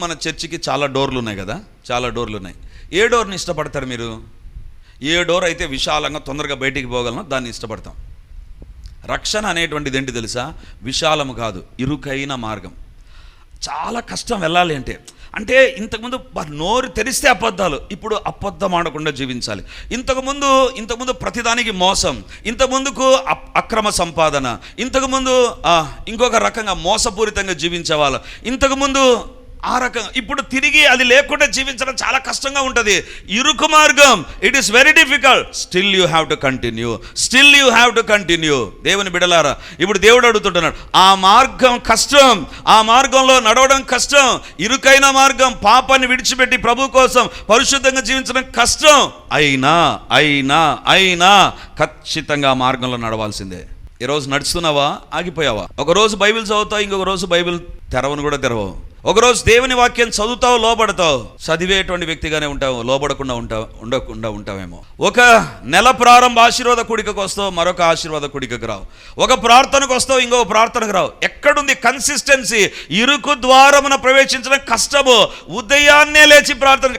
మన చర్చికి చాలా డోర్లు ఉన్నాయి కదా, చాలా డోర్లు ఉన్నాయి. ఏ డోర్ని ఇష్టపడతారు మీరు? ఏ డోర్ అయితే విశాలంగా తొందరగా బయటికి పోగలనో దాన్ని ఇష్టపడతాం. రక్షణ అనేటువంటిది ఏంటి తెలుసా? విశాలము కాదు, ఇరుకైన మార్గం. చాలా కష్టం వెళ్ళాలి అంటే ఇంతకుముందు నోరు తెరిస్తే అబద్ధాలు, ఇప్పుడు అబద్ధం ఆడకుండా జీవించాలి. ఇంతకుముందు ప్రతిదానికి మోసం, ఇంతకుముందుకు అక్రమ సంపాదన, ఇంతకుముందు ఇంకొక రకంగా మోసపూరితంగా జీవించేవాళ్ళు, ఇంతకుముందు ఆ రకంగా. ఇప్పుడు తిరిగి అది లేకుండా జీవించడం చాలా కష్టంగా ఉంటుంది. ఇరుకు మార్గం, it is very difficult. Still you have to continue. దేవుని బిడలారా, ఇప్పుడు దేవుడు అడుగుతుంటున్నాడు, ఆ మార్గం కష్టం, ఆ మార్గంలో నడవడం కష్టం, ఇరుకైన మార్గం, పాపాన్ని విడిచిపెట్టి ప్రభు కోసం పరిశుద్ధంగా జీవించడం కష్టం. అయినా ఖచ్చితంగా ఆ మార్గంలో నడవాల్సిందే. ఈరోజు నడుస్తున్నావా? ఆగిపోయావా? ఒకరోజు బైబిల్ చదువుతావు, ఇంకొక రోజు బైబిల్ తెరవను కూడా తెరవవు. ఒకరోజు దేవుని వాక్యం చదువుతావు, లోబడతావు, చదివేటువంటి వ్యక్తిగానే ఉంటావు, లోబడకుండా ఉంటావేమో. ఒక నెల ప్రారంభ ఆశీర్వాద కూడికకు వస్తావు, మరొక ఆశీర్వాద కూడికకు రావు. ఒక ప్రార్థనకు వస్తావు, ఇంకొక ప్రార్థనకు రావు. ఎక్కడుంది కన్సిస్టెన్సీ? ఇరుకు ద్వారమున ప్రవేశించడం కష్టము. ఉదయాన్నే లేచి ప్రార్థన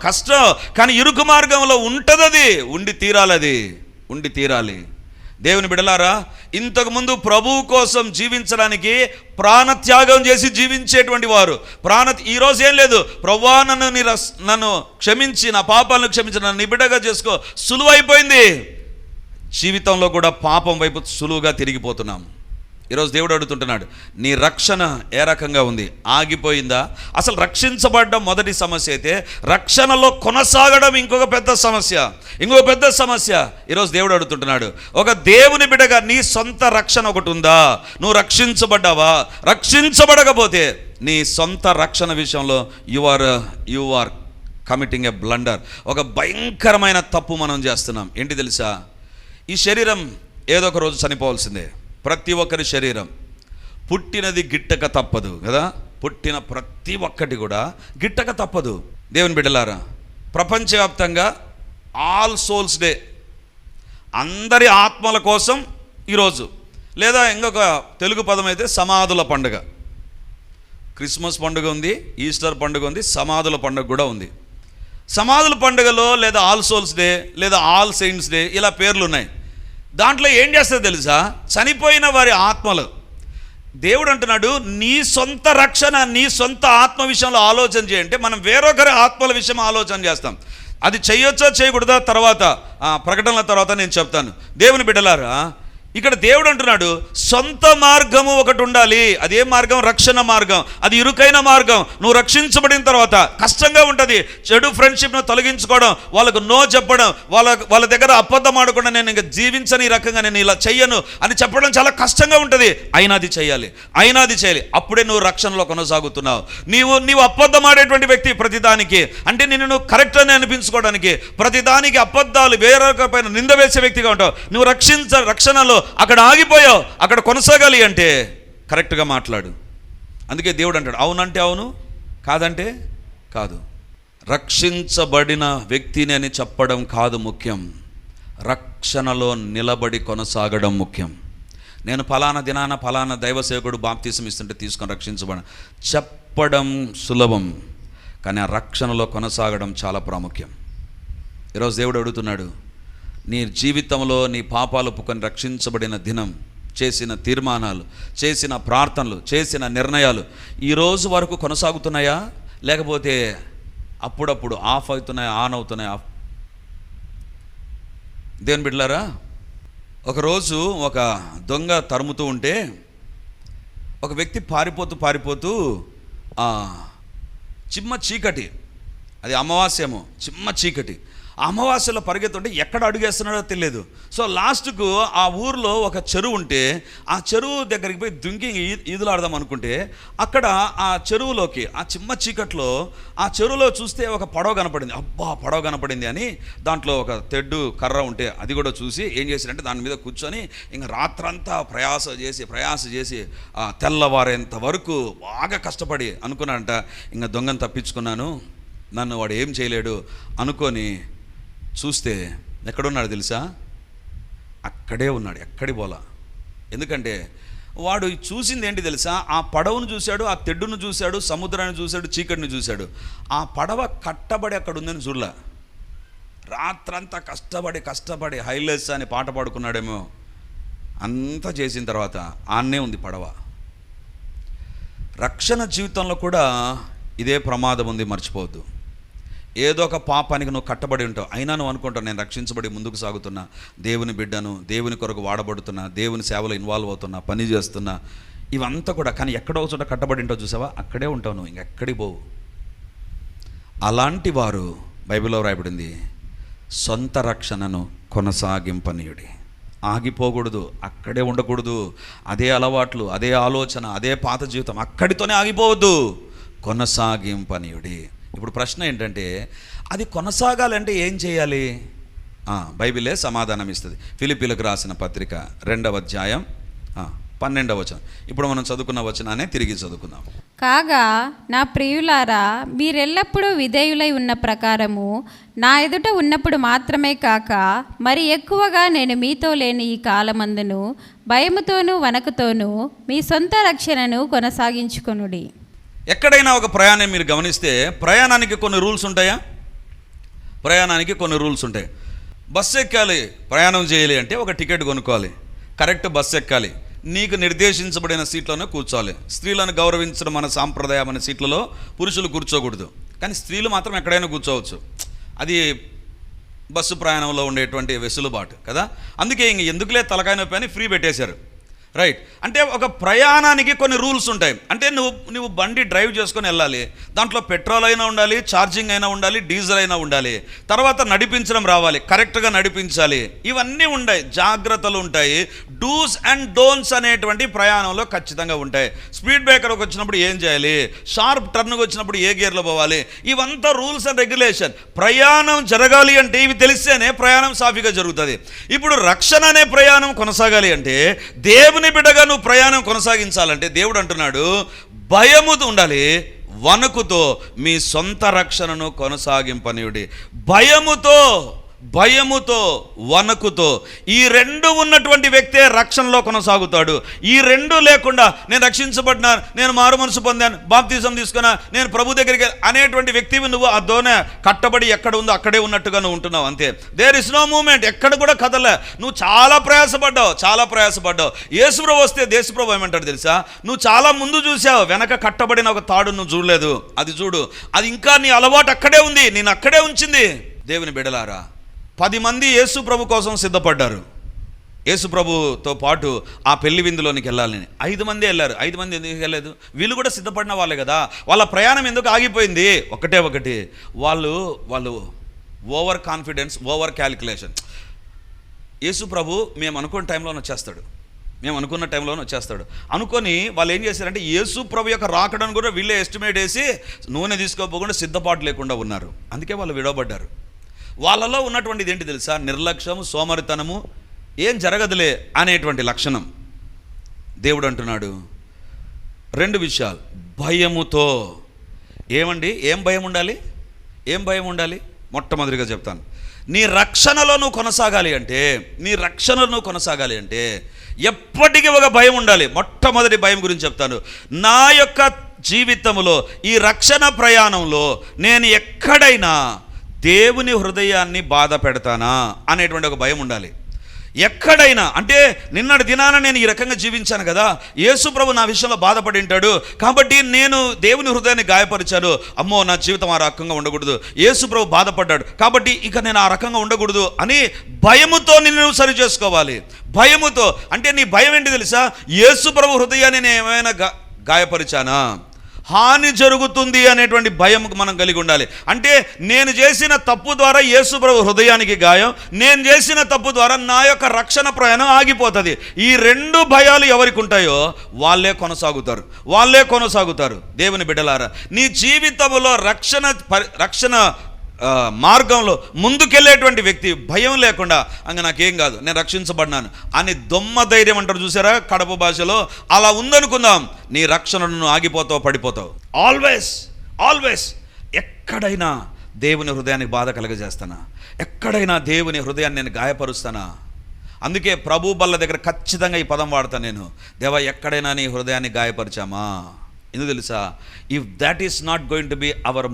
కష్టం. కానీ ఇరుకు మార్గంలో ఉంటది, ఉండి తీరాలి. దేవుని బిడలారా, ఇంతకుముందు ప్రభువు కోసం జీవించడానికి ప్రాణత్యాగం చేసి జీవించేటువంటి వారు ఈరోజు ఏం లేదు, ప్రభువా నన్ను క్షమించి, నా పాపాలను క్షమించి, నన్ను నిబిడగా చేసుకో, సులువైపోయింది. జీవితంలో కూడా పాపం వైపు సులువుగా తిరిగిపోతున్నాం. ఈరోజు దేవుడు అడుగుతుంటున్నాడు, నీ రక్షణ ఏ రకంగా ఉంది? ఆగిపోయిందా? అసలు రక్షించబడడం మొదటి సమస్య అయితే, రక్షణలో కొనసాగడం ఇంకొక పెద్ద సమస్య. ఈరోజు దేవుడు అడుగుతుంటున్నాడు, ఒక దేవుని బిడ్డగా నీ సొంత రక్షణ ఒకటి ఉందా? నువ్వు రక్షించబడ్డావా? రక్షించబడకపోతే నీ సొంత రక్షణ విషయంలో you are committing a blunder. ఒక భయంకరమైన తప్పు మనం చేస్తున్నాం. ఏంటి తెలుసా? ఈ శరీరం ఏదో ఒక రోజు చనిపోవాల్సిందే. ప్రతి ఒక్కరి శరీరం పుట్టినది గిట్టక తప్పదు కదా. పుట్టిన ప్రతి ఒక్కటి కూడా గిట్టక తప్పదు. దేవుని బిడ్డలారా, ప్రపంచవ్యాప్తంగా ఆల్ సోల్స్ డే, అందరి ఆత్మల కోసం ఈరోజు, లేదా ఇంకొక తెలుగు పదం అయితే సమాధుల పండుగ. క్రిస్మస్ పండుగ ఉంది, ఈస్టర్ పండుగ ఉంది, సమాధుల పండుగ కూడా ఉంది. సమాధుల పండుగలో లేదా ఆల్ సోల్స్ డే లేదా ఆల్ సెయింట్స్ డే ఇలా పేర్లు ఉన్నాయి. దాంట్లో ఏం చేస్తుందో తెలుసా? చనిపోయిన వారి ఆత్మలు. దేవుడు అంటున్నాడు, నీ సొంత రక్షణ, నీ సొంత ఆత్మ విషయంలో ఆలోచన చేయంటే మనం వేరొకరి ఆత్మల విషయం ఆలోచన చేస్తాం. అది చేయొచ్చో చేయకూడదా తర్వాత ప్రకటనల తర్వాత నేను చెప్తాను. దేవుని బిడ్డలారా, ఇక్కడ దేవుడు అంటున్నాడు, సొంత మార్గము ఒకటి ఉండాలి. అదే మార్గం రక్షణ మార్గం. అది ఇరుకైన మార్గం. నువ్వు రక్షించబడిన తర్వాత కష్టంగా ఉంటుంది. చెడు ఫ్రెండ్షిప్ను తొలగించుకోవడం, వాళ్ళకు నో చెప్పడం, వాళ్ళ దగ్గర అబద్ధం ఆడకుండా నేను ఇంకా జీవించని రకంగా నేను ఇలా చెయ్యను అని చెప్పడం చాలా కష్టంగా ఉంటుంది. అయినా అది చేయాలి. అప్పుడే నువ్వు రక్షణలో కొనసాగుతున్నావు. నీవు అబద్ధం ఆడేటువంటి వ్యక్తి ప్రతిదానికి, అంటే నువ్వు కరెక్ట్ అని అనిపించుకోవడానికి ప్రతిదానికి అబద్ధాలు, వేరొక పైన నింద వేసే వ్యక్తిగా ఉంటావు. నువ్వు రక్షణలో అక్కడ ఆగిపోయావు. అక్కడ కొనసాగాలి అంటే కరెక్ట్గా మాట్లాడు. అందుకే దేవుడు అంటాడు, అవునంటే అవును, కాదంటే కాదు. రక్షించబడిన వ్యక్తిని అని చెప్పడం కాదు ముఖ్యం, రక్షణలో నిలబడి కొనసాగడం ముఖ్యం. నేను ఫలానా దినాన ఫలానా దైవ సేవకుడు బాప్తీసం ఇస్తుంటే తీసుకొని రక్షించబడ చెప్పడం సులభం, కానీ ఆ రక్షణలో కొనసాగడం చాలా ప్రాముఖ్యం. ఈరోజు దేవుడు అడుగుతున్నాడు, నీ జీవితంలో నీ పాపాలు ఒప్పుకొని రక్షించబడిన దినం చేసిన తీర్మానాలు, చేసిన ప్రార్థనలు, చేసిన నిర్ణయాలు ఈ రోజు వరకు కొనసాగుతున్నాయా? లేకపోతే అప్పుడప్పుడు ఆఫ్ అవుతున్నాయా, ఆన్ అవుతున్నాయా? దేవుని బిడ్డలారా, ఒకరోజు ఒక దొంగ తరుముతూ ఉంటే ఒక వ్యక్తి పారిపోతూ చిమ్మ చీకటి, అది అమావాస్యము, చిమ్మ చీకటి, అమావాస్యలో పరిగెత్తుంటే ఎక్కడ అడుగేస్తున్నాడో తెలియదు. సో లాస్ట్కు ఆ ఊర్లో ఒక చెరువు ఉంటే ఆ చెరువు దగ్గరికి పోయి దుంకి ఈదులాడదాం అనుకుంటే అక్కడ ఆ చెరువులోకి, ఆ చిమ్మ చీకట్లో ఆ చెరువులో చూస్తే ఒక పడవ కనపడింది. అబ్బా, పడవ కనపడింది అని దాంట్లో ఒక తెడ్డు కర్ర ఉంటే అది కూడా చూసి ఏం చేశారంటే దాని మీద కూర్చొని ఇంకా రాత్రంతా ప్రయాస చేసి తెల్లవారేంత వరకు బాగా కష్టపడి అనుకున్నాడంట, ఇంకా దొంగను తప్పించుకున్నాను, నన్ను వాడు ఏం చేయలేడు అనుకొని చూస్తే ఎక్కడున్నాడు తెలుసా? అక్కడే ఉన్నాడు, ఎక్కడి పోలా. ఎందుకంటే వాడు చూసింది ఏంటి తెలుసా? ఆ పడవను చూశాడు, ఆ తెడ్డును చూశాడు, సముద్రాన్ని చూశాడు, చీకటిని చూశాడు. ఆ పడవ కట్టబడి అక్కడ ఉందని చూడలే. రాత్రంతా కష్టపడి హైలెస్ అని పాట పాడుకున్నాడేమో. అంతా చేసిన తర్వాత ఆన్నే ఉంది పడవ. రక్షణ జీవితంలో కూడా ఇదే ప్రమాదం ఉంది, మర్చిపోవద్దు. ఏదో ఒక పాపానికి నువ్వు కట్టబడి ఉంటావు, అయినా నువ్వు అనుకుంటావు నేను రక్షించబడి ముందుకు సాగుతున్నా, దేవుని బిడ్డను, దేవుని కొరకు వాడబడుతున్నా, దేవుని సేవలో ఇన్వాల్వ్ అవుతున్నా, పని చేస్తున్నా, ఇవంతా కూడా. కానీ ఎక్కడో చోట కట్టబడి ఉంటావు చూసావా, అక్కడే ఉంటావు నువ్వు, ఇంకెక్కడికి పోవు. అలాంటి వారు బైబిల్లో రాయబడింది, సొంత రక్షణను కొనసాగింపనీయుడి. ఆగిపోకూడదు, అక్కడే ఉండకూడదు. అదే అలవాట్లు, అదే ఆలోచన, అదే పాత జీవితం, అక్కడితోనే ఆగిపోవద్దు, కొనసాగింపనీయుడి. ఇప్పుడు ప్రశ్న ఏంటంటే, అది కొనసాగాలంటే ఏం చేయాలి? బైబిలే సమాధానం ఇస్తుంది. ఫిలిప్పీలకు రాసిన పత్రిక 2వ అధ్యాయం 12వ వచనం. ఇప్పుడు మనం చదువుకున్న వచనాన్ని తిరిగి చదువుకుందాం. కాగా నా ప్రియులారా, మీరెల్లప్పుడూ విధేయులై ఉన్న ప్రకారము నా ఎదుట ఉన్నప్పుడు మాత్రమే కాక మరి ఎక్కువగా నేను మీతో లేని ఈ కాలమందును భయముతోనూ వణకుతోనూ మీ సొంత రక్షణను కొనసాగించుకొనుడి. ఎక్కడైనా ఒక ప్రయాణం మీరు గమనిస్తే ప్రయాణానికి కొన్ని రూల్స్ ఉంటాయా? ప్రయాణానికి కొన్ని రూల్స్ ఉంటాయి. బస్సు ఎక్కాలి, ప్రయాణం చేయాలి అంటే ఒక టికెట్ కొనుక్కోవాలి, కరెక్ట్ బస్సు ఎక్కాలి, నీకు నిర్దేశించబడిన సీట్లోనే కూర్చోవాలి. స్త్రీలను గౌరవించడం మన సాంప్రదాయం. అనే సీట్లలో పురుషులు కూర్చోకూడదు, కానీ స్త్రీలు మాత్రం ఎక్కడైనా కూర్చోవచ్చు. అది బస్సు ప్రయాణంలో ఉండేటువంటి వెసులుబాటు కదా. అందుకే ఎందుకులే తలకాయ నొప్పి అని ఫ్రీ పెట్టేశారు. రైట్. అంటే ఒక ప్రయాణానికి కొన్ని రూల్స్ ఉంటాయి. అంటే నువ్వు బండి డ్రైవ్ చేసుకొని వెళ్ళాలి, దాంట్లో పెట్రోల్ అయినా ఉండాలి, ఛార్జింగ్ అయినా ఉండాలి, డీజిల్ అయినా ఉండాలి, తర్వాత నడిపించడం రావాలి, కరెక్ట్గా నడిపించాలి, ఇవన్నీ ఉంటాయి, జాగ్రత్తలు ఉంటాయి. డూస్ అండ్ డోంట్స్ అనేటువంటి ప్రయాణంలో ఖచ్చితంగా ఉంటాయి. స్పీడ్ బ్రేకర్కి వచ్చినప్పుడు ఏం చేయాలి, షార్ప్ టర్న్కి వచ్చినప్పుడు ఏ గేర్లో పోవాలి, ఇవంతా రూల్స్ అండ్ రెగ్యులేషన్. ప్రయాణం జరగాలి అంటే ఇవి తెలిస్తేనే ప్రయాణం సాఫీగా జరుగుతుంది. ఇప్పుడు రక్షణ అనే ప్రయాణం కొనసాగాలి అంటే, దేవుని బిడ్డగా నువ్వు ప్రయాణం కొనసాగించాలంటే దేవుడు అంటున్నాడు, భయముతో ఉండాలి, వణుకుతో మీ సొంత రక్షణను కొనసాగింపనీయుడి. భయముతో వణుకుతో ఈ రెండు ఉన్నటువంటి వ్యక్తే రక్షణలో కొనసాగుతాడు. ఈ రెండు లేకుండా నేను రక్షించబడినా, నేను మారు మనసు పొందాను, బాప్తిజం తీసుకున్నా, నేను ప్రభు దగ్గరికి అనేటువంటి వ్యక్తివి నువ్వు ఆ దోనే కట్టబడి ఎక్కడ ఉందో అక్కడే ఉన్నట్టుగా నువ్వు ఉంటున్నావు, అంతే. దేర్ ఇస్ నో మూమెంట్, ఎక్కడ కూడా కదలే. నువ్వు చాలా ప్రయాసపడ్డావు. యేసుప్రభు వస్తే దేశప్రభు ఏమంటాడు తెలుసా, నువ్వు చాలా ముందు చూసావు, వెనక కట్టబడిన ఒక తాడు నువ్వు చూడలేదు, అది చూడు, అది ఇంకా నీ అలవాటు అక్కడే ఉంది, నేను అక్కడే ఉంచింది. దేవుని బిడ్డలారా, 10 మంది యేసు ప్రభు కోసం సిద్ధపడ్డారు. యేసు ప్రభుతో పాటు ఆ పెళ్లి విందులోనికి వెళ్ళాలని 5 మంది వెళ్ళారు. 5 మంది ఎందుకు వెళ్ళలేదు? వీళ్ళు కూడా సిద్ధపడిన వాళ్ళే కదా. వాళ్ళ ప్రయాణం ఎందుకు ఆగిపోయింది? ఒకటి వాళ్ళు ఓవర్ కాన్ఫిడెన్స్, ఓవర్ క్యాలిక్యులేషన్. యేసు ప్రభు మేము అనుకున్న టైంలోనే వచ్చేస్తాడు అనుకొని వాళ్ళు ఏం చేశారంటే, యేసు ప్రభు యొక్క రాకడను కూడా వీళ్ళే ఎస్టిమేట్ వేసి నూనె తీసుకోపోకుండా సిద్ధపాటు లేకుండా ఉన్నారు. అందుకే వాళ్ళు విడవబడ్డారు. వాళ్ళలో ఉన్నటువంటిది ఏంటి తెలుసా? నిర్లక్ష్యము, సోమరితనము, ఏం జరగదులే అనేటువంటి లక్షణం. దేవుడు అంటున్నాడు 2 విషయాలు. భయముతో. ఏం భయం ఉండాలి? మొట్టమొదటిగా చెప్తాను, నీ రక్షణలో నువ్వు కొనసాగాలి అంటే ఎప్పటికీ ఒక భయం ఉండాలి. మొట్టమొదటి భయం గురించి చెప్తాను. నా యొక్క జీవితంలో ఈ రక్షణ ప్రయాణంలో నేను ఎక్కడైనా దేవుని హృదయాన్ని బాధ పెడతానా అనేటువంటి ఒక భయం ఉండాలి. ఎక్కడైనా అంటే, నిన్నటి దినాన నేను ఈ రకంగా జీవించాను కదా, యేసు ప్రభు నా విషయంలో బాధపడి ఉంటాడు కాబట్టి నేను దేవుని హృదయాన్ని గాయపరిచాను, అమ్మో నా జీవితం ఆ రకంగా ఉండకూడదు, యేసు ప్రభు బాధపడ్డాడు కాబట్టి ఇక నేను ఆ రకంగా ఉండకూడదు అని భయముతో నిన్ను సరి చేసుకోవాలి. భయముతో అంటే నీ భయం ఏంటి తెలుసా? యేసు ప్రభు హృదయాన్ని నేను ఏమైనా గాయపరిచానా, హాని జరుగుతుంది అనేటువంటి భయం మనం కలిగి ఉండాలి. అంటే నేను చేసిన తప్పు ద్వారా యేసు ప్రభు హృదయానికి గాయం, నేను చేసిన తప్పు ద్వారా నా యొక్క రక్షణ ప్రయాణం ఆగిపోతుంది. ఈ 2 భయాలు ఎవరికి ఉంటాయో వాళ్ళే కొనసాగుతారు. దేవుని బిడ్డలారా, నీ జీవితంలో రక్షణ మార్గంలో ముందుకెళ్ళేటువంటి వ్యక్తి భయం లేకుండా అంగ నాకేం కాదు, నేను రక్షించబడినాను అని దొమ్మ ధైర్యం అంటారు చూసారా కడప భాషలో, అలా ఉందనుకుందాం, నీ రక్షణను ఆగిపోతావు, పడిపోతావు. ఆల్వేస్ ఎక్కడైనా దేవుని హృదయానికి బాధ కలగజేస్తానా, ఎక్కడైనా దేవుని హృదయాన్ని నేను గాయపరుస్తానా, అందుకే ప్రభు బల్ల దగ్గర ఖచ్చితంగా ఈ పదం వాడతాను నేను, దేవా ఎక్కడైనా నీ హృదయాన్ని గాయపరిచామా? ఎందుకు తెలుసా? If that is not going to be our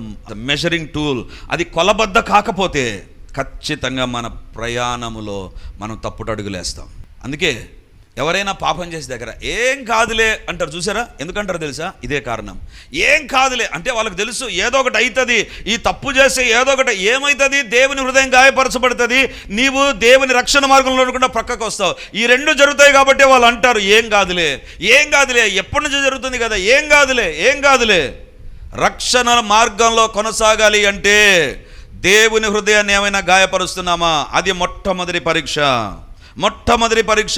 measuring tool, అది కొలబద్ద కాకపోతే ఖచ్చితంగా మన ప్రయాణములో మనం తప్పుడు అడుగులేస్తాం. అందుకే ఎవరైనా పాపం చేసే దగ్గర ఏం కాదులే అంటారు, చూసారా? ఎందుకంటారు తెలుసా? ఇదే కారణం. ఏం కాదులే అంటే వాళ్ళకి తెలుసు ఏదో ఒకటి అవుతుంది, ఈ తప్పు చేస్తే ఏదో ఒకటి ఏమవుతుంది, దేవుని హృదయం గాయపరచబడుతుంది, నీవు దేవుని రక్షణ మార్గంలో ఉండకుండా ప్రక్కకు వస్తావు. ఈ రెండు జరుగుతాయి కాబట్టి వాళ్ళు అంటారు ఏం కాదులే, ఏం కాదులే, ఎప్పటి నుంచి జరుగుతుంది కదా, ఏం కాదులే, ఏం కాదులే. రక్షణ మార్గంలో కొనసాగాలి అంటే దేవుని హృదయాన్ని ఏమైనా గాయపరుస్తున్నామా? అది మొట్టమొదటి పరీక్ష. మొట్టమొదటి పరీక్ష.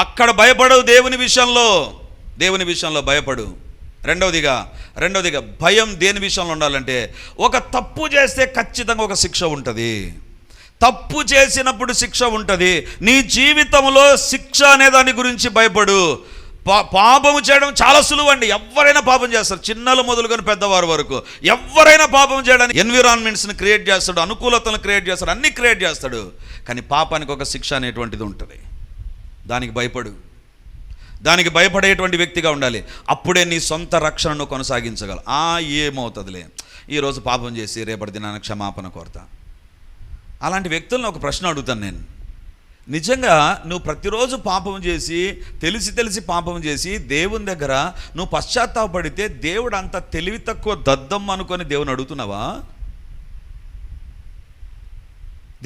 అక్కడ భయపడవు, దేవుని విషయంలో భయపడు. రెండవదిగా భయం దేని విషయంలో ఉండాలంటే, ఒక తప్పు చేస్తే ఖచ్చితంగా ఒక శిక్ష ఉంటుంది. తప్పు చేసినప్పుడు శిక్ష ఉంటుంది. నీ జీవితంలో శిక్ష అనే దాని గురించి భయపడు. పాపము చేయడం చాలా సులువు అండి. ఎవరైనా పాపం చేస్తారు, చిన్నలు మొదలుకొని పెద్దవారు వరకు ఎవరైనా పాపం చేయడానికి ఎన్విరాన్మెంట్స్ని క్రియేట్ చేస్తాడు, అనుకూలతలను క్రియేట్ చేస్తాడు, అన్నీ క్రియేట్ చేస్తాడు. కానీ పాపానికి ఒక శిక్ష అనేటువంటిది ఉంటుంది. దానికి భయపడు. దానికి భయపడేటువంటి వ్యక్తిగా ఉండాలి. అప్పుడే నీ సొంత రక్షణను కొనసాగించగలవు. ఏమవుతుందిలే, ఈరోజు పాపం చేసి రేపటి దినాన క్షమాపణ కోరతా. అలాంటి వ్యక్తులను ఒక ప్రశ్న అడుగుతాను నేను. నిజంగా నువ్వు ప్రతిరోజు పాపం చేసి తెలిసి పాపం చేసి దేవుని దగ్గర నువ్వు పశ్చాత్తాపడితే దేవుడు అంత తెలివి తక్కువ దద్దమ్మ అనుకొని దేవుని అడుగుతున్నావా?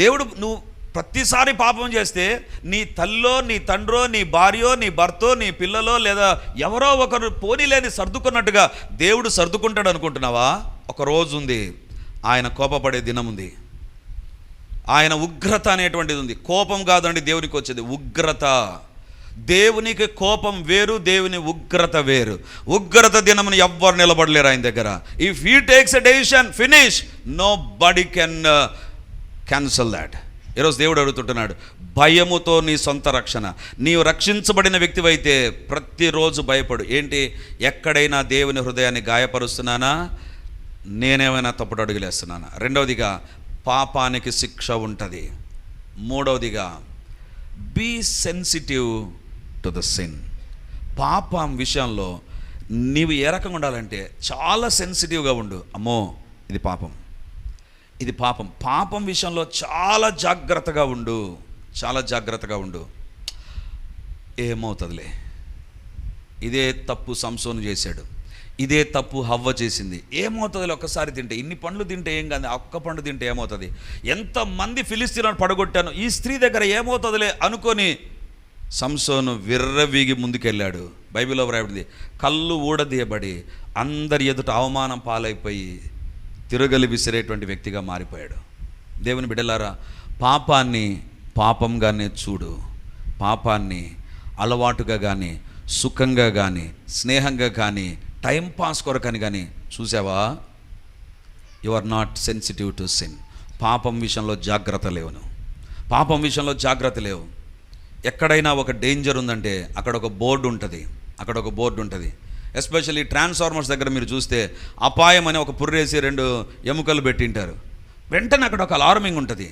దేవుడు నువ్వు ప్రతిసారి పాపం చేస్తే నీ తల్లో, నీ తండ్రో, నీ భార్యో, నీ భర్తో, నీ పిల్లలో, లేదా ఎవరో ఒకరు పోనీలేని సర్దుకున్నట్టుగా దేవుడు సర్దుకుంటాడు అనుకుంటున్నావా? ఒక రోజు ఉంది, ఆయన కోపపడే దినం ఉంది. ఆయన ఉగ్రత అనేటువంటిది ఉంది. కోపం కాదండి దేవునికి వచ్చేది, ఉగ్రత. దేవునికి కోపం వేరు, దేవుని ఉగ్రత వేరు. ఉగ్రత దినమును ఎవ్వరు నిలబడలేరు ఆయన దగ్గర. If he takes a decision, finish, nobody can cancel that. ఈరోజు దేవుడు అడుగుతుంటున్నాడు, భయముతో నీ సొంత రక్షణ. నీవు రక్షించబడిన వ్యక్తివైతే ప్రతిరోజు భయపడు. ఏంటి? ఎక్కడైనా దేవుని హృదయాన్ని గాయపరుస్తున్నానా? నేనేమైనా తప్పుడు అడుగులేస్తున్నానా? రెండవదిగా పాపానికి శిక్ష ఉంటుంది. మూడవదిగా be sensitive to the sin. పాపం విషయంలో నీవు ఏ రకంగా ఉండాలంటే చాలా సెన్సిటివ్గా ఉండు. అమ్మో ఇది పాపం, ఇది పాపం. పాపం విషయంలో చాలా జాగ్రత్తగా ఉండు, చాలా జాగ్రత్తగా ఉండు. ఏమవుతుందిలే, ఇదే తప్పు సంసోను చేశాడు, ఇదే తప్పు హవ్వ చేసింది, ఏమవుతుంది ఒక్కసారి తింటే, ఇన్ని పండ్లు తింటే ఏం కాదు, ఒక్క పండు తింటే ఏమవుతుంది, ఎంతమంది ఫిలిస్తీన్లను పడగొట్టాను, ఈ స్త్రీ దగ్గర ఏమవుతుందిలే అనుకొని సంసోను విర్రవీగి ముందుకెళ్ళాడు. బైబిల్లో వ్రాయబడింది, కళ్ళు ఊడదీయబడి అందరి ఎదుట అవమానం పాలైపోయి తిరగలి విసిరేటువంటి వ్యక్తిగా మారిపోయాడు. దేవుని బిడ్డలారా, పాపాన్ని పాపంగానే చూడు. పాపాన్ని అలవాటుగా కానీ, సుఖంగా కానీ, స్నేహంగా కానీ, టైంపాస్ కొరకని కానీ చూసావా, you are not sensitive to sin. పాపం విషయంలో జాగ్రత్త లేవు. నువ్వు పాపం విషయంలో జాగ్రత్త లేవు. ఎక్కడైనా ఒక డేంజర్ ఉందంటే అక్కడ ఒక బోర్డు ఉంటుంది. ఎస్పెషల్లీ ట్రాన్స్ఫార్మర్స్ దగ్గర మీరు చూస్తే అపాయం అని ఒక పుర్రేసి 2 ఎముకలు పెట్టింటారు. వెంటనే అక్కడ ఒక అలార్మింగ్ ఉంటుంది.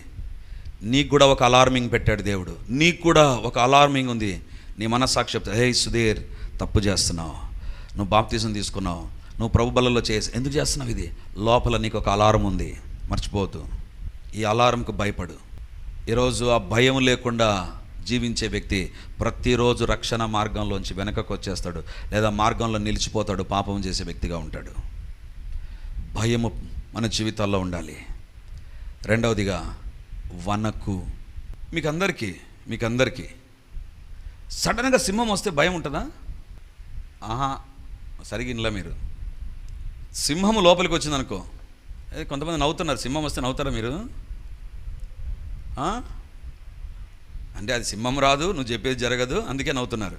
నీకు కూడా ఒక అలార్మింగ్ పెట్టాడు దేవుడు. నీకు కూడా ఒక అలార్మింగ్ ఉంది. నీ మనస్సాక్షి చెప్తా, హే సుధీర్, తప్పు చేస్తున్నావు, నువ్వు బాప్తిజం తీసుకున్నావు, నువ్వు ప్రభు బలలో చేసి ఎందుకు చేస్తున్నావు, ఇది లోపల నీకు ఒక అలారం ఉంది, మర్చిపోతూ ఈ అలారంకు భయపడు. ఈరోజు ఆ భయం లేకుండా జీవించే వ్యక్తి ప్రతిరోజు రక్షణ మార్గంలోంచి వెనకకు వచ్చేస్తాడు, లేదా మార్గంలో నిలిచిపోతాడు, పాపం చేసే వ్యక్తిగా ఉంటాడు. భయము మన జీవితాల్లో ఉండాలి. రెండవదిగా వనకు. మీకందరికీ సడన్గా సింహం వస్తే భయం ఉంటుందా? సరిగ్గా ఇంట్లో మీరు సింహము లోపలికి వచ్చిందనుకో, కొంతమంది నవ్వుతున్నారు, సింహం వస్తే నవ్వుతారా మీరు? అంటే అది సింహం రాదు, నువ్వు చెప్పేది జరగదు, అందుకే నవ్వుతున్నారు.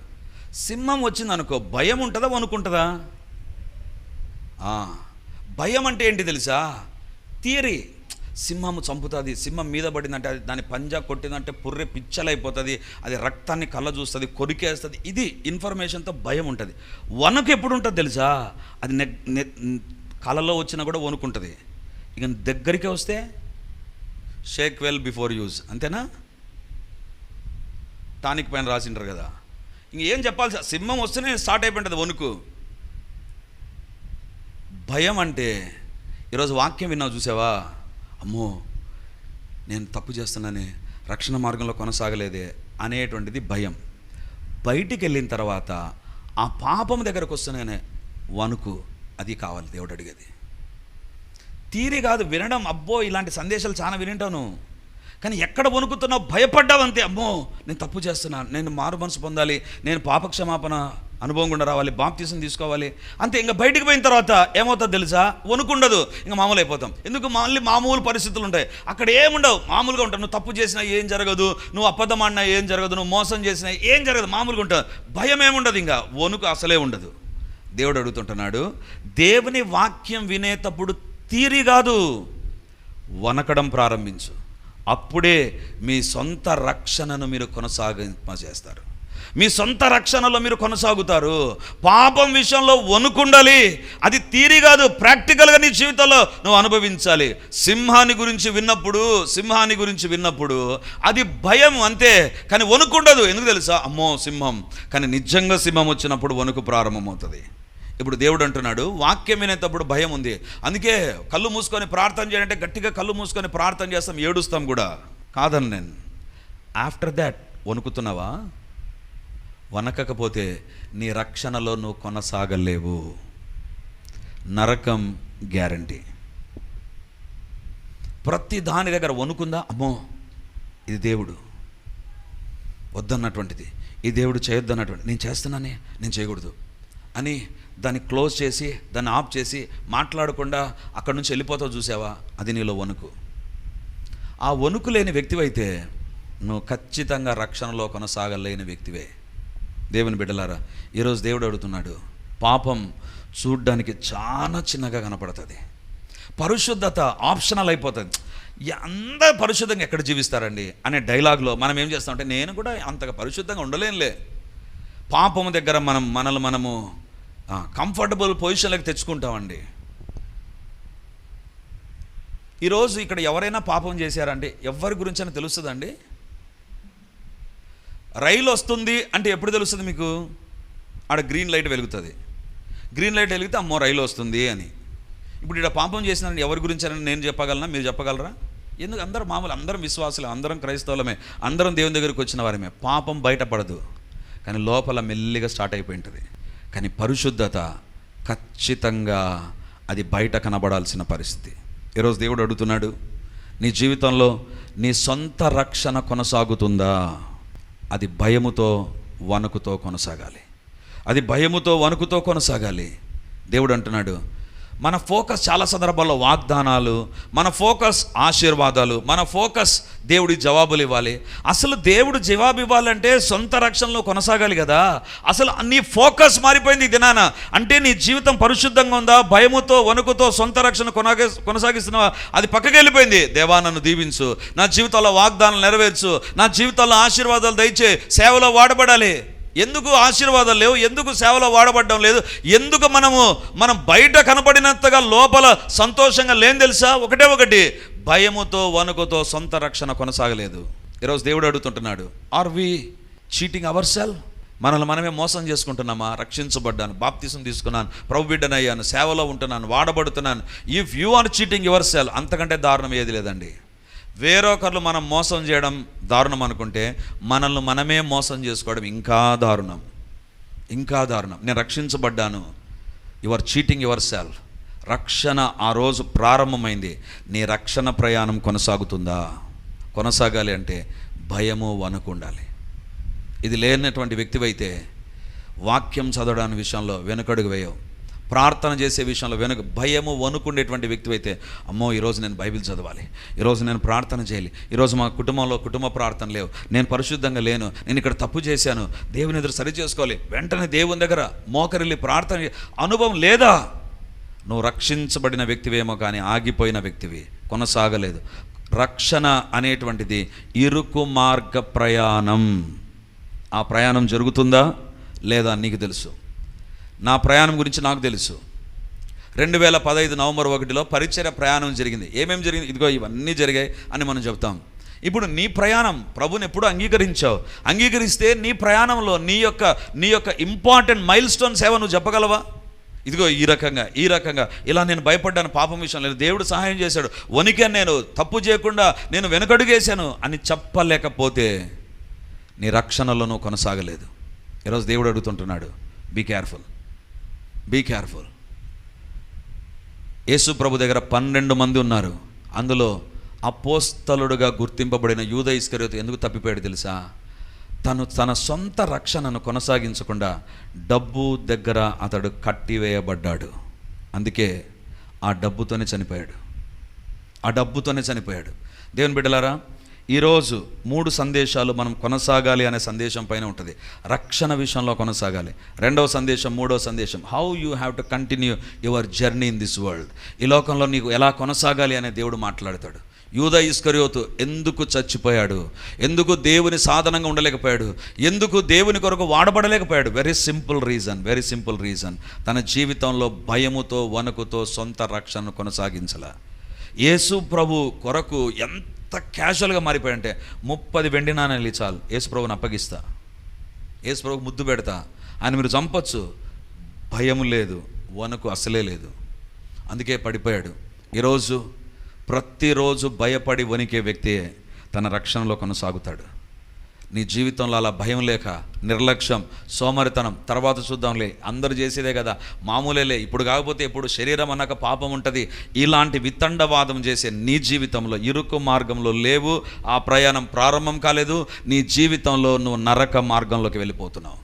సింహం వచ్చిందనుకో భయం ఉంటుందా, వణుకుంటుందా? భయం అంటే ఏంటి తెలుసా? థియరీ. సింహము చంపుతుంది, సింహం మీద పడిందంటే అది దాని పంజా కొట్టిందంటే పుర్రె పిచ్చలైపోతుంది, అది రక్తాన్ని కళ్ళ చూస్తుంది, కొరికేస్తుంది. ఇది ఇన్ఫర్మేషన్తో భయం ఉంటుంది. వణుకు ఎప్పుడు ఉంటుంది తెలుసా? అది కళలో వచ్చినా కూడా వణుకుంటుంది. ఇక దగ్గరికి వస్తే షేక్ వెల్ బిఫోర్ యూజ్, అంతేనా? టానిక్ పైన రాసింటారు కదా, ఇంకేం చెప్పాలి, సింహం వస్తేనే స్టార్ట్ అయిపోయింటుంది వణుకు. భయం అంటే ఈరోజు వాక్యం విన్నావు చూసావా, అమ్మో నేను తప్పు చేస్తున్నానే, రక్షణ మార్గంలో కొనసాగలేదే అనేటువంటిది భయం. బయటికి వెళ్ళిన తర్వాత ఆ పాపం దగ్గరకు వస్తున్నానే వణుకు, అది కావాలి దేవుడు అడిగేది. తీరి కాదు వినడం, అబ్బో ఇలాంటి సందేశాలు చాలా వినింటాను, కానీ ఎక్కడ వణుకుతున్నావు, భయపడ్డావంతే. అమ్మో నేను తప్పు చేస్తున్నాను, నేను మారు మనసు పొందాలి, నేను పాపక్షమాపణ అనుభవం కూడా రావాలి, బాప్తిసం తీసుకోవాలి, అంతే. ఇంకా బయటికి పోయిన తర్వాత ఏమవుతుందో తెలుసా, వణుకుండదు, ఇంకా మామూలు అయిపోతాం. ఎందుకు, మళ్ళీ మామూలు పరిస్థితులు ఉంటాయి, అక్కడ ఏముండవు, మామూలుగా ఉంటావు. నువ్వు తప్పు చేసినా ఏం జరగదు, నువ్వు అబద్ధం ఆడినా ఏం జరగదు, నువ్వు మోసం చేసినా ఏం జరగదు, మామూలుగా ఉంటావు. భయం ఏముండదు, ఇంకా వణుకు అసలే ఉండదు. దేవుడు అడుగుతుంటున్నాడు, దేవుని వాక్యం వినేటప్పుడు తీరి కాదు వనకడం ప్రారంభించు, అప్పుడే మీ సొంత రక్షణను మీరు కొనసాగింపజేస్తారు, మీ సొంత రక్షణలో మీరు కొనసాగుతారు. పాపం విషయంలో వణుకుండాలి, అది తీరి కాదు, ప్రాక్టికల్గా నీ జీవితంలో నువ్వు అనుభవించాలి. సింహాన్ని గురించి విన్నప్పుడు అది భయం అంతే, కానీ వణుకుండదు. ఎందుకు తెలుసా, అమ్మో సింహం, కానీ నిజంగా సింహం వచ్చినప్పుడు వణుకు ప్రారంభమవుతుంది. ఇప్పుడు దేవుడు అంటున్నాడు, వాక్యం వినేటప్పుడు భయం ఉంది, అందుకే కళ్ళు మూసుకొని ప్రార్థన చేయాలంటే గట్టిగా కళ్ళు మూసుకొని ప్రార్థన చేస్తాం, ఏడుస్తాం కూడా, కాదని నేను. ఆఫ్టర్ దాట్ వణుకుతున్నావా, వణకకపోతే నీ రక్షణలో నువ్వు కొనసాగలేవు, నరకం గ్యారంటీ. ప్రతి దాని దగ్గర వణుకుందా, అమ్మో ఇది దేవుడు వద్దన్నటువంటిది, ఈ దేవుడు చేయొద్దన్నటువంటి, నేను చేస్తున్నానే నేను చేయకూడదు అని దాన్ని క్లోజ్ చేసి దాన్ని ఆఫ్ చేసి మాట్లాడకుండా అక్కడి నుంచి వెళ్ళిపోతావు చూసావా, అది నీలో వణుకు. ఆ వణుకు లేని వ్యక్తివైతే నువ్వు ఖచ్చితంగా రక్షణలో కొనసాగలేని వ్యక్తివే. దేవుని బిడ్డలారా, ఈరోజు దేవుడు అడుగుతున్నాడు, పాపం చూడ్డానికి చాలా చిన్నగా కనపడుతుంది, పరిశుద్ధత ఆప్షనల్ అయిపోతుంది. అందరూ పరిశుద్ధంగా ఎక్కడ జీవిస్తారండి అనే డైలాగ్లో మనం ఏం చేస్తామంటే, నేను కూడా అంతగా పరిశుద్ధంగా ఉండలేనులే, పాపం దగ్గర మనము కంఫర్టబుల్ పొజిషన్లోకి తెచ్చుకుంటామండి. ఈరోజు ఇక్కడ ఎవరైనా పాపం చేశారంటే ఎవరి గురించి అని తెలుస్తుందండి? రైలు వస్తుంది అంటే ఎప్పుడు తెలుస్తుంది మీకు? ఆడ గ్రీన్ లైట్ వెలుగుతుంది, గ్రీన్ లైట్ వెలిగితే అమ్మో రైలు వస్తుంది అని. ఇప్పుడు ఇక్కడ పాపం చేసినారని ఎవరి గురించి అని నేను చెప్పగలనా, మీరు చెప్పగలరా? ఎందుకు? అందరూ మామూలు, అందరం విశ్వాసులే, అందరం క్రైస్తవులమే, అందరం దేవుని దగ్గరికి వచ్చిన వారమే. పాపం బయటపడదు, కానీ లోపల మెల్లిగా స్టార్ట్ అయిపోయి ఉంటుంది. కానీ పరిశుద్ధత ఖచ్చితంగా అది బయట కనబడాల్సిన పరిస్థితి. ఈరోజు దేవుడు అడుగుతున్నాడు, నీ జీవితంలో నీ సొంత రక్షణ కొనసాగుతుందా? అది భయముతో వణుకుతో కొనసాగాలి, అది భయముతో వణుకుతో కొనసాగాలి. దేవుడు అంటున్నాడు, మన ఫోకస్ చాలా సందర్భాల్లో వాగ్దానాలు, మన ఫోకస్ ఆశీర్వాదాలు, మన ఫోకస్ దేవుడి జవాబులు ఇవ్వాలి. అసలు దేవుడు జవాబు ఇవ్వాలంటే సొంత రక్షణలో కొనసాగాలి కదా. అసలు నీ ఫోకస్ మారిపోయింది ఈ దినాన. అంటే నీ జీవితం పరిశుద్ధంగా ఉందా? భయముతో వణుకుతో సొంత రక్షణ కొనసాగిస్తున్నావా? అది పక్కకి వెళ్ళిపోయింది. దేవా నన్ను దీవించు, నా జీవితంలో వాగ్దానాలు నెరవేర్చు, నా జీవితంలో ఆశీర్వాదాలు దయచే, సేవలో వాడబడాలి. ఎందుకు ఆశీర్వాదాలు లేవు? ఎందుకు సేవలో వాడబడడం లేదు? ఎందుకు మనం బయట కనపడినంతగా లోపల సంతోషంగా లేని తెలుసా? ఒకటి భయముతో వణుకుతో సొంత రక్షణ కొనసాగలేదు. ఈరోజు దేవుడు అడుగుతుంటున్నాడు, are we cheating our self? మనల్ని మనమే మోసం చేసుకుంటున్నామా? రక్షించబడ్డాను, బాప్తిసం తీసుకున్నాను, ప్రభు బిడ్డనయ్యాను, సేవలో ఉంటున్నాను, వాడబడుతున్నాను. If you are cheating your self, అంతకంటే దారుణం ఏది లేదండి. వేరొకర్లు మనం మోసం చేయడం దారుణం అనుకుంటే, మనల్ని మనమే మోసం చేసుకోవడం ఇంకా దారుణం, ఇంకా దారుణం. నేను రక్షించబడ్డాను, you are cheating your self. రక్షణ ఆ రోజు ప్రారంభమైంది. నీ రక్షణ ప్రయాణం కొనసాగుతుందా? కొనసాగాలి అంటే భయము వణుకు ఉండాలి. ఇది లేనటువంటి వ్యక్తివైతే వాక్యం చదవడానికి విషయంలో వెనుకడుగు వేయవు, ప్రార్థన చేసే విషయంలో భయము వణుకుండేటువంటి వ్యక్తివైతే, అమ్మో ఈరోజు నేను బైబిల్ చదవాలి, ఈరోజు నేను ప్రార్థన చేయాలి, ఈరోజు మా కుటుంబంలో కుటుంబ ప్రార్థన లేవు, నేను పరిశుద్ధంగా లేను, నేను ఇక్కడ తప్పు చేశాను, దేవుని ఎదురు సరి చేసుకోవాలి, వెంటనే దేవుని దగ్గర మోకరిల్లి ప్రార్థన అనుభవం లేదా? నువ్వు రక్షించబడిన వ్యక్తివేమో కానీ ఆగిపోయిన వ్యక్తివి, కొనసాగలేదు. రక్షణ అనేటువంటిది ఇరుకు మార్గ ప్రయాణం. ఆ ప్రయాణం జరుగుతుందా లేదా నీకు తెలుసు. నా ప్రయాణం గురించి నాకు తెలుసు. 2015 నవంబర్ 1 పరిచర్య ప్రయాణం జరిగింది. ఏమేమి జరిగింది? ఇదిగో ఇవన్నీ జరిగాయి అని మనం చెప్తాం. ఇప్పుడు నీ ప్రయాణం, ప్రభుని ఎప్పుడు అంగీకరించావు, అంగీకరిస్తే నీ ప్రయాణంలో నీ యొక్క ఇంపార్టెంట్ మైల్ స్టోన్స్ ఏవో నువ్వు చెప్పగలవా? ఇదిగో ఈ రకంగా ఇలా నేను భయపడ్డాను, పాపం విషయం లేదు, దేవుడు సహాయం చేశాడు, వణికాను, నేను తప్పు చేయకుండా నేను వెనకడుగేశాను అని చెప్పలేకపోతే నీ రక్షణలో నువ్వు కొనసాగలేదు. ఈరోజు దేవుడు అడుగుతుంటున్నాడు, బీ కేర్ఫుల్. యేసు ప్రభు దగ్గర 12 మంది ఉన్నారు. అందులో అపోస్తలుడుగా గుర్తింపబడిన యూదా ఇస్కరియోతు ఎందుకు తప్పిపోయాడు తెలుసా? తన సొంత రక్షణను కొనసాగించకుండా డబ్బు దగ్గర అతడు కట్టివేయబడ్డాడు. అందుకే ఆ డబ్బుతోనే చనిపోయాడు. దేవుని బిడ్డలారా, ఈరోజు 3 సందేశాలు మనం కొనసాగాలి అనే సందేశం పైన ఉంటుంది. రక్షణ విషయంలో కొనసాగాలి. 2వ సందేశం, 3వ సందేశం, how you have to continue your journey in this world. ఈ లోకంలో నీకు ఎలా కొనసాగాలి అనే దేవుడు మాట్లాడతాడు. యూదా ఇస్కరియోతు ఎందుకు చచ్చిపోయాడు, ఎందుకు దేవుని సాధనంగా ఉండలేకపోయాడు, ఎందుకు దేవుని కొరకు వాడబడలేకపోయాడు? Very simple reason. తన జీవితంలో భయముతో వణుకుతో సొంత రక్షణను కొనసాగించలా. యేసు ప్రభు కొరకు ఎంత క్యాజువల్గా మారిపోయాడంటే 30 వెండి నాణేలు చాలు, యేసు ప్రభుని అప్పగిస్తా, యేసు ప్రభుకు ముద్దు పెడతా, ఆయన మీరు చంపొచ్చు, భయం లేదు, వణుకు అసలే లేదు. అందుకే పడిపోయాడు. ఈరోజు ప్రతిరోజు భయపడి వణికే వ్యక్తి తన రక్షణలో కొనసాగుతాడు. నీ జీవితంలో అలా భయం లేక, నిర్లక్ష్యం, సోమరితనం, తర్వాత చూద్దాంలే, అందరూ చేసేదే కదా, మామూలేలే, ఇప్పుడు కాకపోతే ఎప్పుడు, శరీరం అన్నాక పాపం ఉంటుంది, ఇలాంటి వితండవాదం చేసే నీ జీవితంలో ఇరుకు మార్గంలో లేవు. ఆ ప్రయాణం ప్రారంభం కాలేదు. నీ జీవితంలో నువ్వు నరక మార్గంలోకి వెళ్ళిపోతున్నావు.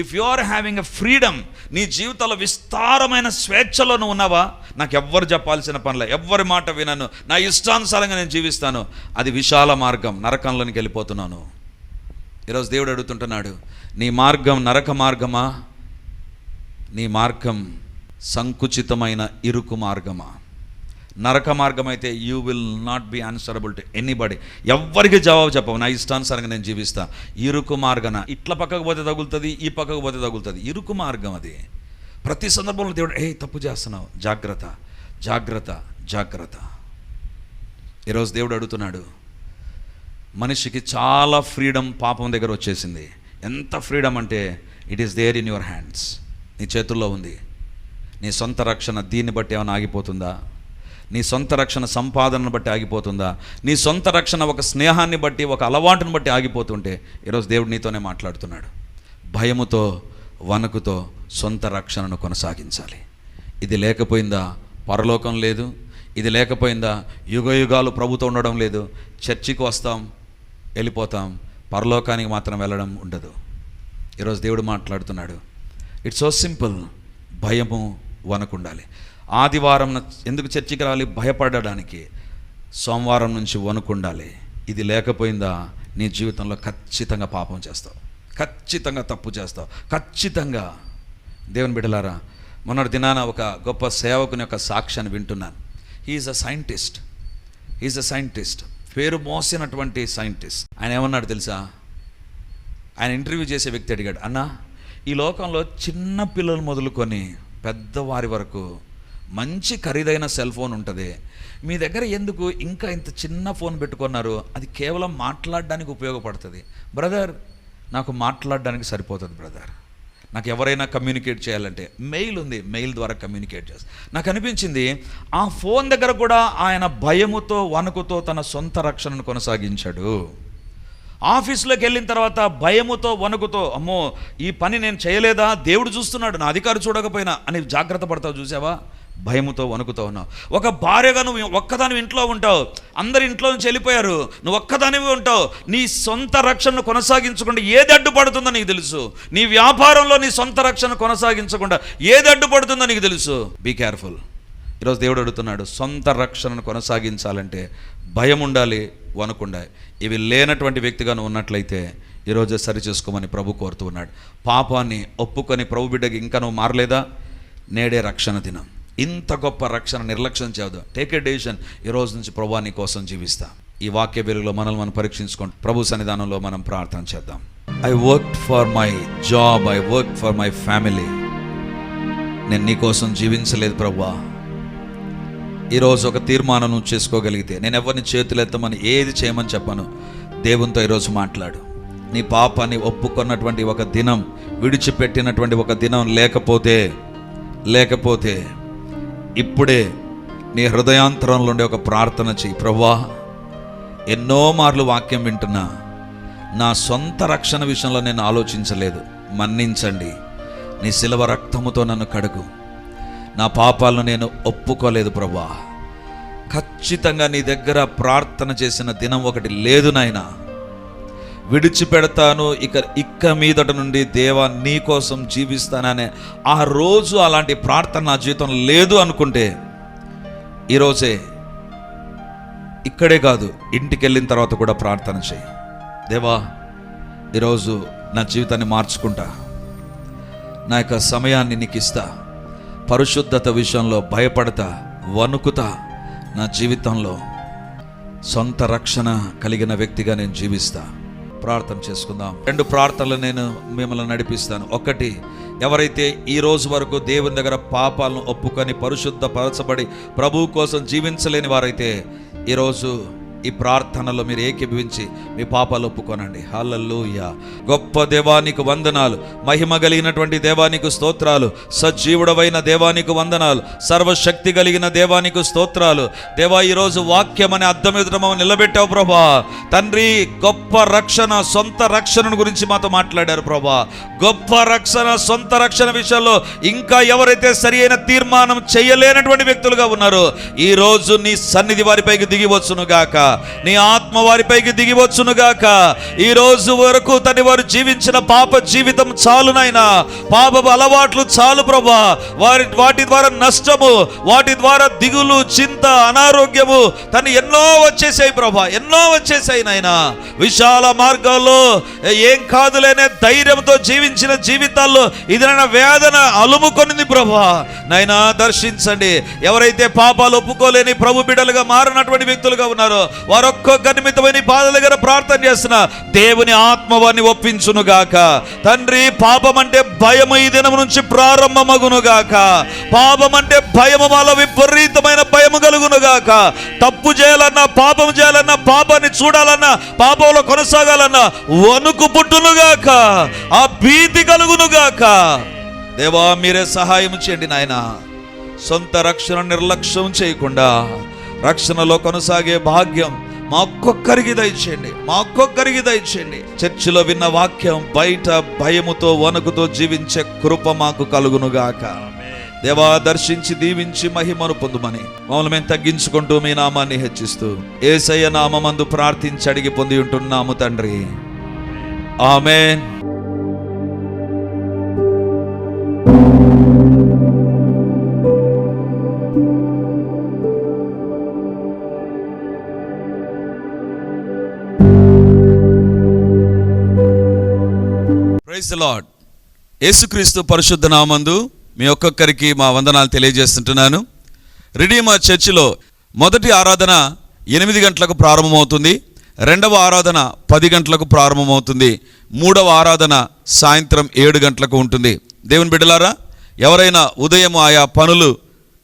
If you are having a freedom, నీ జీవితంలో విస్తారమైన స్వేచ్ఛలో నువ్వు ఉన్నావా? నాకు ఎవ్వరు చెప్పాల్సిన పనిలే, ఎవ్వరి మాట వినను, నా ఇష్టానుసారంగా నేను జీవిస్తాను, అది విశాల మార్గం, నరకంలోనికి వెళ్ళిపోతున్నాను. ఈరోజు దేవుడు అడుగుతుంటున్నాడు, నీ మార్గం నరక మార్గమా, నీ మార్గం సంకుచితమైన ఇరుకు మార్గమా? నరక మార్గం అయితే you will not be answerable to anybody. ఎవ్వరికి జవాబు చెప్పవు, నా ఇష్టానుసారంగా నేను జీవిస్తా. ఇరుకు మార్గన ఇట్లా పక్కకు పోతే తగులుతుంది, ఈ పక్కకు పోతే తగులుతుంది, ఇరుకు మార్గం అది. ప్రతి సందర్భంలో దేవుడు తప్పు చేస్తున్నావు, జాగ్రత్త. ఈరోజు దేవుడు అడుగుతున్నాడు, మనిషికి చాలా ఫ్రీడమ్ పాపం దగ్గర వచ్చేసింది. ఎంత ఫ్రీడమ్ అంటే it is there in your hands, నీ చేతుల్లో ఉంది. నీ సొంత రక్షణ దీన్ని బట్టి ఏమైనా ఆగిపోతుందా? నీ సొంత రక్షణ సంపాదనను బట్టి ఆగిపోతుందా? నీ సొంత రక్షణ ఒక స్నేహాన్ని బట్టి, ఒక అలవాటును బట్టి ఆగిపోతుంటే ఈరోజు దేవుడు నీతోనే మాట్లాడుతున్నాడు. భయముతో వణుకుతో సొంత రక్షణను కొనసాగించాలి. ఇది లేకపోయిందా పరలోకం లేదు, ఇది లేకపోయిందా యుగయుగాలు ప్రభుతో ఉండడం లేదు. చర్చికి వస్తాం, వెళ్ళిపోతాం, పరలోకానికి మాత్రం వెళ్ళడం ఉండదు. ఈరోజు దేవుడు మాట్లాడుతున్నాడు, ఇట్స్ సో సింపుల్. భయము వణుకుండాలి. ఆదివారం ఎందుకు చర్చికి రావాలి? భయపడడానికి. సోమవారం నుంచి వణుకుండాలి. ఇది లేకపోయిందా నీ జీవితంలో ఖచ్చితంగా పాపం చేస్తావు, ఖచ్చితంగా తప్పు చేస్తావు, ఖచ్చితంగా. దేవుని బిడ్డలారా, మొన్నటి దినాన ఒక గొప్ప సేవకుని యొక్క సాక్ష్యాన్ని వింటున్నాను. హీఈస్ అ సైంటిస్ట్, పేరు మోసినటువంటి సైంటిస్ట్. ఆయన ఏమన్నాడు తెలుసా? ఆయన ఇంటర్వ్యూ చేసే వ్యక్తి అడిగాడు, అన్న, ఈ లోకంలో చిన్న పిల్లలు మొదలుకొని పెద్దవారి వరకు మంచి ఖరీదైన సెల్ ఫోన్ ఉంటుంది, మీ దగ్గర ఎందుకు ఇంకా ఇంత చిన్న ఫోన్ పెట్టుకున్నారు? అది కేవలం మాట్లాడడానికి ఉపయోగపడుతుంది బ్రదర్. నాకు మాట్లాడడానికి సరిపోతుంది బ్రదర్. నాకు ఎవరైనా కమ్యూనికేట్ చేయాలంటే మెయిల్ ఉంది, మెయిల్ ద్వారా కమ్యూనికేట్ చేస్తాను. నాకు అనిపించింది ఆ ఫోన్ దగ్గర కూడా ఆయన భయముతో వణుకుతో తన సొంత రక్షణను కొనసాగించాడు. ఆఫీస్లోకి వెళ్ళిన తర్వాత భయముతో వణుకుతో, అమ్మో ఈ పని నేను చేయలేదా, దేవుడు చూస్తున్నాడు, నా అధికారి చూడకపోయినా అని జాగ్రత్త పడతావు. చూసావా? భయముతో వణుకుతో ఉన్నావు. ఒక భార్యగా నువ్వు ఒక్కదాని ఇంట్లో ఉంటావు, అందరి ఇంట్లో నుంచి వెళ్ళిపోయారు, నువ్వు ఒక్కదానివి ఉంటావు. నీ సొంత రక్షణను కొనసాగించకుండా ఏది అడ్డుపడుతుందో నీకు తెలుసు. నీ వ్యాపారంలో నీ సొంత రక్షణ కొనసాగించకుండా ఏది అడ్డుపడుతుందో నీకు తెలుసు. Be careful. ఈరోజు దేవుడు అడుగుతున్నాడు, సొంత రక్షణను కొనసాగించాలంటే భయం ఉండాలి, వణుకుండాలి. ఇవి లేనటువంటి వ్యక్తిగా నువ్వు ఉన్నట్లయితే ఈరోజు సరి చేసుకోమని ప్రభు కోరుతూ ఉన్నాడు. పాపాన్ని ఒప్పుకొని ప్రభు బిడ్డకి ఇంకా నువ్వు మారలేదా? నేడే రక్షణ దినం. ఇంత గొప్ప రక్షణ నిర్లక్ష్యం చేయదు. Take a decision. ఈ రోజు నుంచి ప్రభువా నీ కోసం జీవిస్తా. ఈ వాక్య వెలుగులో మనల్ని మనం పరీక్షించుకోండి. ప్రభు సన్నిధానంలో మనం ప్రార్థన చేద్దాం. I work for my job, I work for my family. నేను నీ కోసం జీవించలేదు ప్రభువా, ఈరోజు ఒక తీర్మానం నువ్వు చేసుకోగలిగితే, నేను ఎవరిని చేతులు ఎత్తమని ఏది చేయమని చెప్పాను, దేవునితో ఈరోజు మాట్లాడు. నీ పాపాన్ని ఒప్పుకున్నటువంటి ఒక దినం, విడిచిపెట్టినటువంటి ఒక దినం లేకపోతే ఇప్పుడే నీ హృదయాంతరంలో ఉండే ఒక ప్రార్థన చెయ్యి. ప్రభువా, ఎన్నో మార్లు వాక్యం వింటున్నా, నా సొంత రక్షణ విషయంలో నేను ఆలోచించలేదు, మన్నించండి. నీ శిలువ రక్తముతో నన్ను కడుగు. నా పాపాలను నేను ఒప్పుకోలేదు ప్రభువా. ఖచ్చితంగా నీ దగ్గర ప్రార్థన చేసిన దినం ఒకటి లేదు నాయనా. విడిచిపెడతాను, ఇక మీదట నుండి దేవా నీ కోసం జీవిస్తాననే ఆ రోజు అలాంటి ప్రార్థన నా జీవితం లేదు అనుకుంటే, ఈరోజే ఇక్కడే కాదు, ఇంటికి వెళ్ళిన తర్వాత కూడా ప్రార్థన చేయి. దేవా, ఈరోజు నా జీవితాన్ని మార్చుకుంటా, నా యొక్క సమయాన్ని నీకు ఇస్తా, పరిశుద్ధత విషయంలో భయపడతా, వణుకుతా, నా జీవితంలో సొంత రక్షణ కలిగిన వ్యక్తిగా నేను జీవిస్తా. ప్రార్థన చేసుకుందాం. 2 ప్రార్థనలు నేను మిమ్మల్ని నడిపిస్తాను. ఒకటి, ఎవరైతే ఈ రోజు వరకు దేవుని దగ్గర పాపాలను ఒప్పుకొని పరిశుద్ధపరచబడి ప్రభువు కోసం జీవించలేని వారైతే, ఈరోజు ఈ ప్రార్థనలో మీరు ఏకీభవించి మీ పాపాలు ఒప్పుకోనండి. హల్లెలూయా. గొప్ప దేవానికి వందనాలు, మహిమ కలిగినటువంటి దేవానికి స్తోత్రాలు, సజీవుడవైన దేవానికి వందనాలు, సర్వశక్తి కలిగిన దేవానికి స్తోత్రాలు. దేవా, ఈరోజు వాక్యం అనే అద్దం ఎదుట మమ్మల్ని నిలబెట్టావు ప్రభా. తండ్రి, గొప్ప రక్షణ, సొంత రక్షణ గురించి మాతో మాట్లాడారు ప్రభా. గొప్ప రక్షణ, సొంత రక్షణ విషయంలో ఇంకా ఎవరైతే సరి అయిన తీర్మానం చేయలేనటువంటి వ్యక్తులుగా ఉన్నారో, ఈరోజు నీ సన్నిధి వారిపైకి దిగివచ్చును గాక, నీ ఆత్మ వారిపైకి దిగివచ్చును గాక. ఈ రోజు వరకు వారు జీవించిన పాప జీవితం చాలునైనా, పాపపు అలవాట్లు చాలు ప్రభా. వాటి ద్వారా నష్టము, వాటి ద్వారా దిగులు, చింత, అనారోగ్యము ఎన్నో వచ్చేసాయి ప్రభా, ఎన్నో వచ్చేసాయి నాయనా. విశాల మార్గాల్లో ఏం కాదులేనే ధైర్యంతో జీవించిన జీవితాల్లో ఇదైనా వేదన అలుముకొనింది ప్రభా. నైనా దర్శించండి. ఎవరైతే పాపాలు ఒప్పుకోలేని ప్రభు బిడ్డలుగా మారినటువంటి వ్యక్తులుగా ఉన్నారో, వారొక్క నిమిత్తమైన పాదాల దగ్గర ప్రార్థన చేస్తున్న దేవుని ఆత్మ వారిని ఒప్పించును గాక. తండ్రి, పాపం అంటే భయము ఈ దినం నుంచి ప్రారంభమగును గాక. పాపం అంటే భయము, వాళ్ళ విపరీతమైన భయము కలుగును గాక. తప్పు చేయాలన్నా, పాపం చేయాలన్నా, పాపాన్ని చూడాలన్నా, పాపంలో కొనసాగాలన్నా వణుకు పుట్టును గాక, ఆ భీతి కలుగును గాక. దేవా, మీరే సహాయం చేయండి నాయన. సొంత రక్షణ నిర్లక్ష్యం చేయకుండా రక్షణలో కొనసాగే భాగ్యం మా ఒక్కొక్కరికి దయచేయండి. చర్చిలో విన్న వాక్యం బయట భయముతో, వణుకుతో జీవించే కృప మాకు కలుగునుగాక. దేవా, దర్శించి దీవించి మహిమను పొందుమని మమ్మల్ని మేము తగ్గించుకుంటూ మీ నామాన్ని హెచ్చిస్తూ యేసయ్య నామమందు ప్రార్థించి అడిగి పొంది ఉంటున్నాము తండ్రి. Amen. Praise the lord. Yesukristu పరిశుద్ధ నామందు మీ ఒక్కొక్కరికి మా వందనాలు తెలియజేస్తుంటున్నాను. రిడీమర్ చర్చిలో మొదటి ఆరాధన 8 గంటలకు ప్రారంభమవుతుంది, రెండవ ఆరాధన 10 గంటలకు ప్రారంభమవుతుంది, మూడవ ఆరాధన సాయంత్రం 7 గంటలకు ఉంటుంది. దేవుని బిడ్డలారా, ఎవరైనా ఉదయం ఆయా పనులు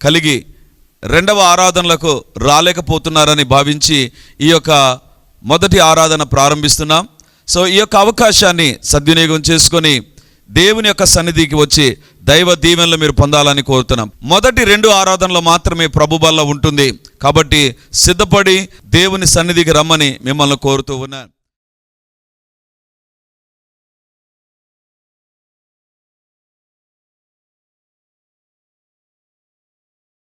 కలిగి రెండవ ఆరాధనలకు రాలేకపోతున్నారని భావించి ఈ యొక్క మొదటి ఆరాధన ప్రారంభిస్తున్నాం. సో ఈ యొక్క అవకాశాన్ని సద్వినియోగం చేసుకొని దేవుని యొక్క సన్నిధికి వచ్చి దైవ దీవెనలు మీరు పొందాలని కోరుతున్నాం. మొదటి 2 ఆరాధనలు మాత్రమే ప్రభు బల్ల ఉంటుంది కాబట్టి సిద్ధపడి దేవుని సన్నిధికి రమ్మని మిమ్మల్ని కోరుతూ ఉన్నాను.